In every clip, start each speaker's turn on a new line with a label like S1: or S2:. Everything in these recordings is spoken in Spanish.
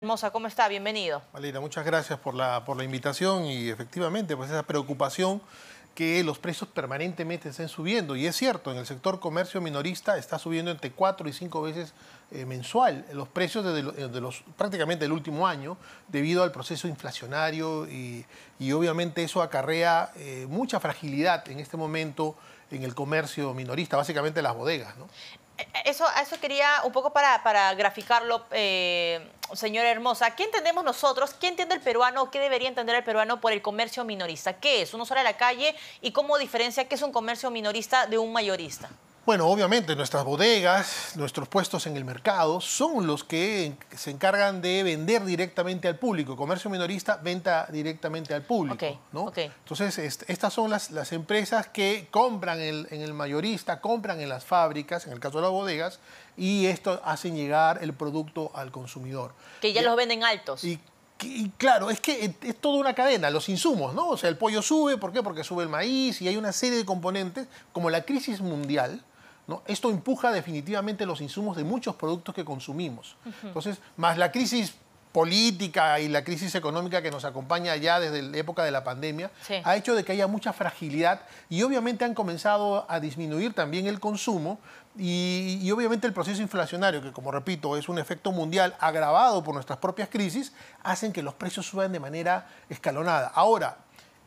S1: Hermosa, ¿cómo está? Bienvenido.
S2: Valeria, muchas gracias por la invitación y efectivamente pues esa preocupación que los precios permanentemente estén subiendo. Y es cierto, en el sector comercio minorista está subiendo entre 4 y 5 veces mensual los precios prácticamente del último año debido al proceso inflacionario y obviamente eso acarrea mucha fragilidad en este momento en el comercio minorista, básicamente las bodegas, ¿no?
S1: A eso quería un poco para graficarlo, señora Hermosa. ¿Qué entendemos nosotros? ¿Qué entiende el peruano? ¿Qué debería entender el peruano por el comercio minorista? ¿Qué es? Uno sale a la calle y cómo diferencia qué es un comercio minorista de un mayorista.
S2: Bueno, obviamente nuestras bodegas, nuestros puestos en el mercado son los que se encargan de vender directamente al público. Comercio minorista, venta directamente al público, ¿no? Entonces, estas son las empresas que compran en el mayorista, compran en las fábricas, en el caso de las bodegas, y esto hacen llegar el producto al consumidor.
S1: Que ya los venden altos.
S2: Y claro, es que es toda una cadena, los insumos, ¿no? O sea, el pollo sube, ¿por qué? Porque sube el maíz y hay una serie de componentes, como la crisis mundial, ¿no? Esto empuja definitivamente los insumos de muchos productos que consumimos. Entonces, más la crisis política y la crisis económica que nos acompaña ya desde la época de la pandemia, ha hecho de que haya mucha fragilidad y obviamente han comenzado a disminuir también el consumo y obviamente el proceso inflacionario, que como repito es un efecto mundial agravado por nuestras propias crisis, hacen que los precios suban de manera escalonada. Ahora,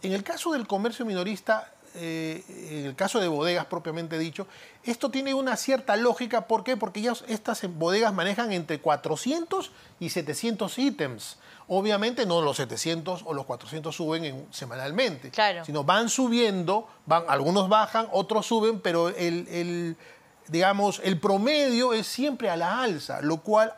S2: en el caso del comercio minorista, en el caso de bodegas propiamente dicho, esto tiene una cierta lógica. ¿Por qué? Porque ya estas bodegas manejan entre 400 y 700 ítems. Obviamente no los 700 o los 400 suben semanalmente, sino van subiendo, algunos bajan, otros suben, pero digamos, el promedio es siempre a la alza, lo cual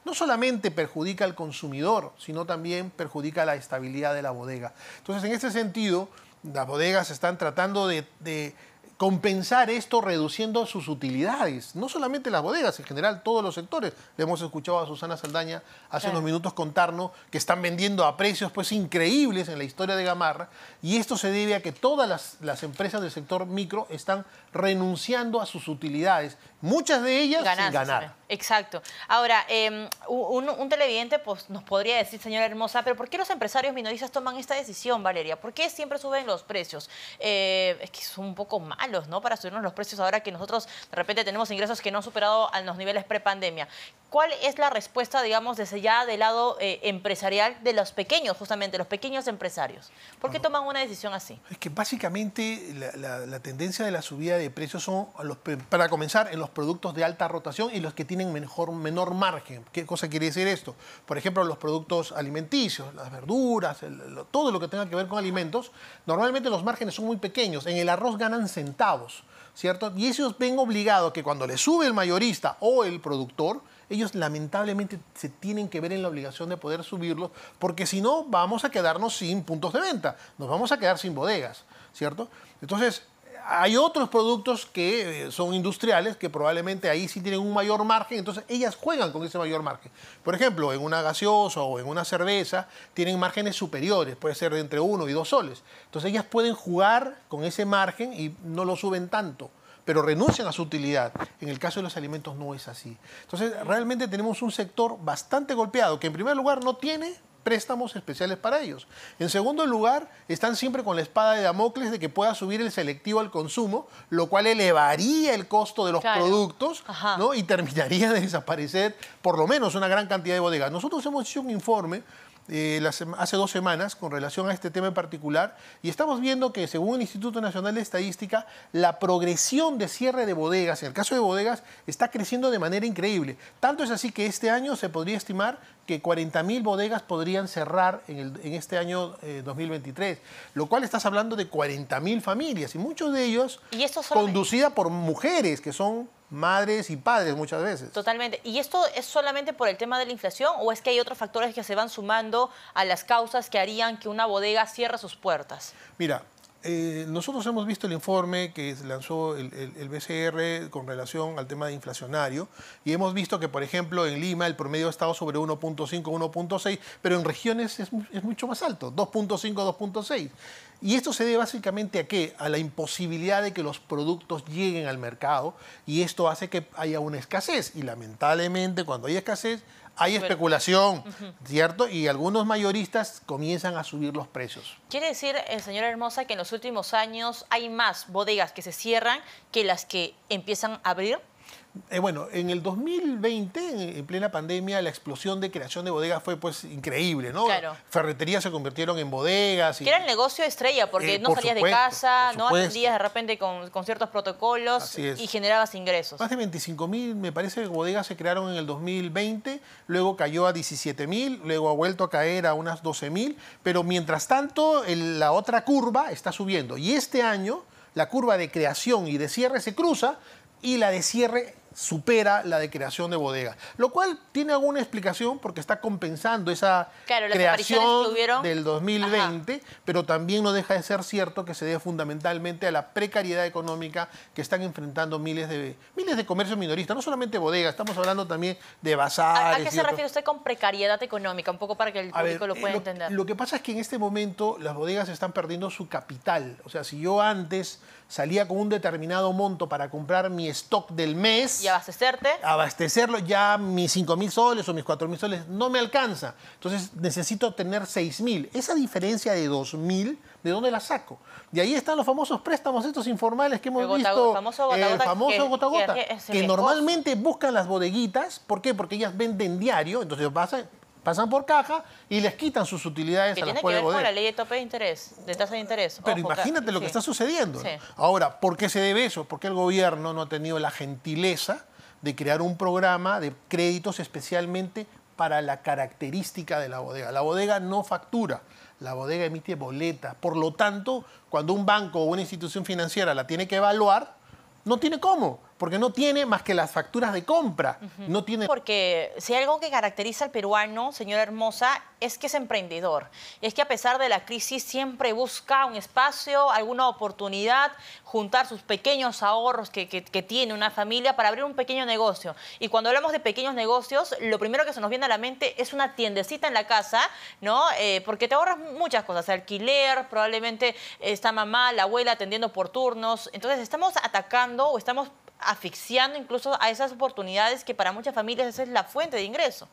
S2: no solamente perjudica al consumidor, sino también perjudica la estabilidad de la bodega. Entonces, en este sentido, las bodegas están tratando de compensar esto reduciendo sus utilidades. No solamente las bodegas, en general todos los sectores. Le hemos escuchado a Susana Saldaña hace unos minutos contarnos que están vendiendo a precios pues increíbles en la historia de Gamarra, y esto se debe a que todas las empresas del sector micro están renunciando a sus utilidades, muchas de ellas sin ganar.
S1: Exacto. Ahora, un televidente pues, nos podría decir, señora Hermosa, pero ¿por qué los empresarios minoristas toman esta decisión, Valeria? ¿Por qué siempre suben los precios? Es que son un poco malos, ¿no? Para subirnos los precios ahora que nosotros de repente tenemos ingresos que no han superado a los niveles prepandemia. ¿Cuál es la respuesta, digamos, desde ya del lado empresarial de los pequeños, justamente, los pequeños empresarios? ¿Por qué toman una decisión así?
S2: Es que básicamente la tendencia de la subida de precios son, para comenzar, en los productos de alta rotación y los que tienen menor margen. ¿Qué cosa quiere decir esto? Por ejemplo, los productos alimenticios, las verduras, todo lo que tenga que ver con alimentos, normalmente los márgenes son muy pequeños. En el arroz ganan centavos, ¿cierto? Y ellos ven obligados que cuando les sube el mayorista o el productor, ellos lamentablemente se tienen que ver en la obligación de poder subirlos, porque si no vamos a quedarnos sin puntos de venta, nos vamos a quedar sin bodegas, ¿cierto? Entonces, hay otros productos que son industriales que probablemente ahí sí tienen un mayor margen, entonces ellas juegan con ese mayor margen. Por ejemplo, en una gaseosa o en una cerveza tienen márgenes superiores, puede ser de entre 1 y 2 soles. Entonces ellas pueden jugar con ese margen y no lo suben tanto, pero renuncian a su utilidad. En el caso de los alimentos no es así. Entonces realmente tenemos un sector bastante golpeado que en primer lugar no tiene préstamos especiales para ellos. En segundo lugar, están siempre con la espada de Damocles de que pueda subir el selectivo al consumo, lo cual elevaría el costo de los productos, ¿no? Y terminaría de desaparecer por lo menos una gran cantidad de bodegas. Nosotros hemos hecho un informe hace 2 semanas con relación a este tema en particular y estamos viendo que según el Instituto Nacional de Estadística la progresión de cierre de bodegas, en el caso de bodegas, está creciendo de manera increíble. Tanto es así que este año se podría estimar que 40.000 bodegas podrían cerrar en este año 2023, lo cual estás hablando de 40.000 familias y muchos de ellos conducidas por mujeres que son madres y padres muchas veces.
S1: Totalmente. ¿Y esto es solamente por el tema de la inflación o es que hay otros factores que se van sumando a las causas que harían que una bodega cierre sus puertas?
S2: Mira, nosotros hemos visto el informe que lanzó el BCR con relación al tema de inflacionario y hemos visto que, por ejemplo, en Lima el promedio ha estado sobre 1.5, 1.6, pero en regiones es mucho más alto, 2.5, 2.6. Y esto se debe básicamente ¿a qué? A la imposibilidad de que los productos lleguen al mercado y esto hace que haya una escasez. Y lamentablemente cuando hay escasez hay especulación, ¿cierto? Y algunos mayoristas comienzan a subir los precios.
S1: Quiere decir, señora Hermosa, que en los últimos años hay más bodegas que se cierran que las que empiezan a abrir.
S2: Bueno, en el 2020, en plena pandemia, la explosión de creación de bodegas fue pues increíble, ¿no?
S1: Claro.
S2: Ferreterías se convirtieron en bodegas.
S1: Que era el negocio estrella, porque no salías de casa, no atendías de repente con ciertos protocolos y generabas ingresos.
S2: Más de 25.000, me parece, bodegas se crearon en el 2020, luego cayó a 17.000, luego ha vuelto a caer a unas 12.000, pero mientras tanto la otra curva está subiendo. Y este año la curva de creación y de cierre se cruza y la de cierre supera la de creación de bodegas, lo cual tiene alguna explicación porque está compensando esa creación del 2020, pero también no deja de ser cierto que se debe fundamentalmente a la precariedad económica que están enfrentando miles de comercios minoristas, no solamente bodegas, estamos hablando también de bazares.
S1: ¿A qué se refiere usted con precariedad económica? Un poco para que el público lo pueda entender.
S2: Lo que pasa es que en este momento las bodegas están perdiendo su capital. O sea, si yo antes salía con un determinado monto para comprar mi stock del mes
S1: y
S2: abastecerlo, ya mis 5.000 soles o mis 4.000 soles no me alcanza. Entonces necesito tener 6.000. Esa diferencia de 2.000, ¿de dónde la saco? Y ahí están los famosos préstamos estos informales que hemos visto.
S1: El famoso gota a gota.
S2: Que normalmente buscan las bodeguitas. ¿Por qué? Porque ellas venden diario, entonces pasan por caja y les quitan sus utilidades a las
S1: poder
S2: bodegas.
S1: Con la ley de tope de interés, de tasa de interés.
S2: Pero imagínate lo que está sucediendo, ¿no? Ahora, ¿por qué se debe eso? Porque el gobierno no ha tenido la gentileza de crear un programa de créditos especialmente para la característica de la bodega. La bodega no factura, la bodega emite boletas. Por lo tanto, cuando un banco o una institución financiera la tiene que evaluar, no tiene cómo, porque no tiene más que las facturas de compra. No tiene...
S1: Porque si hay algo que caracteriza al peruano, señora Hermosa, es que es emprendedor. Es que a pesar de la crisis siempre busca un espacio, alguna oportunidad, juntar sus pequeños ahorros que tiene una familia para abrir un pequeño negocio. Y cuando hablamos de pequeños negocios, lo primero que se nos viene a la mente es una tiendecita en la casa, ¿no? Porque te ahorras muchas cosas, alquiler, probablemente está mamá, la abuela atendiendo por turnos. Entonces estamos atacando o estamos asfixiando incluso a esas oportunidades que para muchas familias esa es la fuente de ingreso.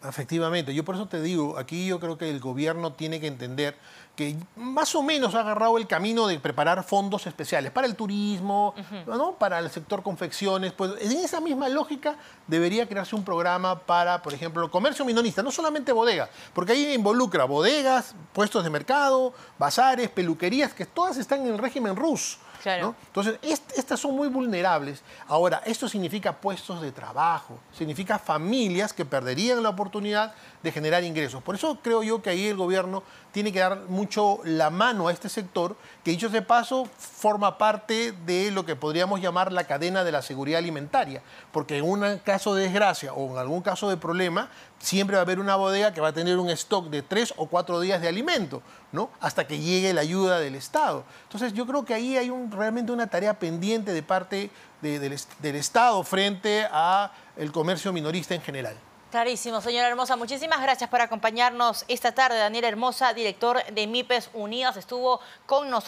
S2: Efectivamente, yo por eso te digo, aquí yo creo que el gobierno tiene que entender que más o menos ha agarrado el camino de preparar fondos especiales para el turismo, ¿no? Para el sector confecciones. Pues en esa misma lógica debería crearse un programa para, por ejemplo, el comercio minorista, no solamente bodegas, porque ahí involucra bodegas, puestos de mercado, bazares, peluquerías, que todas están en el régimen RUS.
S1: Claro.
S2: ¿No? Entonces, estas son muy vulnerables. Ahora, esto significa puestos de trabajo, significa familias que perderían la oportunidad de generar ingresos. Por eso creo yo que ahí el gobierno tiene que dar mucho la mano a este sector, que dicho de paso, forma parte de lo que podríamos llamar la cadena de la seguridad alimentaria. Porque en un caso de desgracia o en algún caso de problema, siempre va a haber una bodega que va a tener un stock de 3 o 4 días de alimento, ¿no? Hasta que llegue la ayuda del Estado. Entonces yo creo que ahí hay realmente una tarea pendiente de parte del Estado frente al comercio minorista en general.
S1: Clarísimo, señora Hermosa. Muchísimas gracias por acompañarnos esta tarde. Daniel Hermosa, director de MIPES Unidas, estuvo con nosotros.